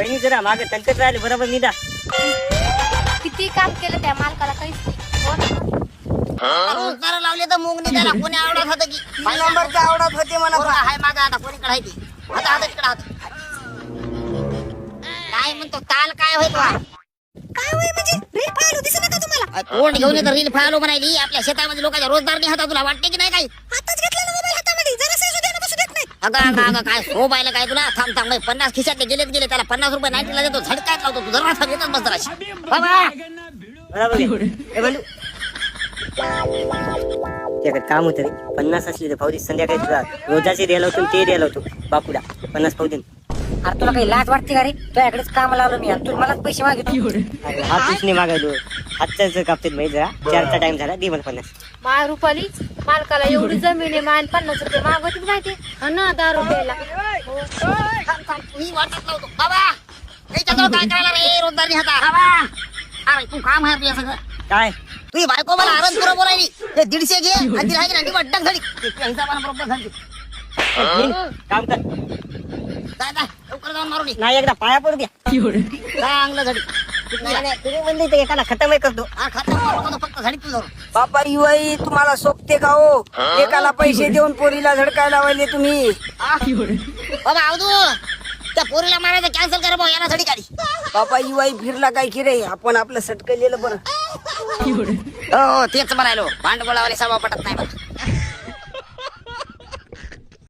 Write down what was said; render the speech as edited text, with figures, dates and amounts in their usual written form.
वहिनी जरा मागे तलकट राहिले बरोबर निदा. किती काम केलं त्या मालकाला काहीच नाही. रोजगार लावले तर मूग नाही त्याला कोणी आवडत होतं की नंबरचा आवडत होते मला पोरगा हाय मागा आता कोणीकडे आहे ती आता आता तिकडे हात काय म्हणतो ताल काय होय तुला काय होय म्हणजे रील पाहिलं दिसत का तुम्हाला? कोण घेऊन येतं रील फालो म्हणायली आपल्या शेतामध्ये लोकांच्या रोजगार नाही होता तुला वाटते की नाही काही आताच घेतला ना मोबाईल हातामध्ये जरा सुद्धा बसू देत नाही. अगं काय हो पाहिलं काय तुला थांब थांब 50 खिशातले गेले त्याला 50 रुपये 90 ला देतो झडकायत लावतो तू जरा येतच बस जरा बाबा बरोबर आहे. ए बंडू त्याकडे काम होतं रे 50 असली तर भाऊजी संध्याकाळी तुला रोजाचे द्यायला होतो ते द्यायला होतो बापूला 50 पाहू दे. अरे तुला काही लाज वाटते का रे? तुझ्याकडेच काम लावलं मी आणि तू मलाच पैसे मागितले. अरे हा तूच नाही मागायलो हातचाच कापतात माहिती जरा 4चा टाइम झाला दे मला 50. माय रुपाली मालकाला एवढी जमीन आहे मान 50 रुपये मागवतीच माहिती ना 10 रुपयाला. मी वाटत लावतो बाबा त्याच्याजवळ काय करायला रे रोजगार नाही होता बाबा अरे तू काम आहे आपल्या सगळं काय तुझी बायको मला आरज पुरा बोलायली ते 150 घे आणि ती राहायची ना ती वाटतं घडी त्या हिसाबाने बरोबर घडी काम कर काय लवकर जाऊन मारून ये. नाही एकदा पाया पडू द्या. चांगलं घडी तुम्ही म्हणले ते एकाला खतम करतो. हा खातं मारू नको, फक्त घडी तुझं बापा युवाई तुम्हाला सोपते का हो? एकाला पैसे देऊन पोरीला झडकायला लावले तुम्ही. बाबा आवदू त्या पोरीला मारायचं कॅन्सल करा भाऊ याला घडी काढी बापा युवाई फिरला काय की रे? आपण आपलं सटकलेलं बरं. हो तेच म्हणायलो भांडगोळावाले सभा पटत नाही मला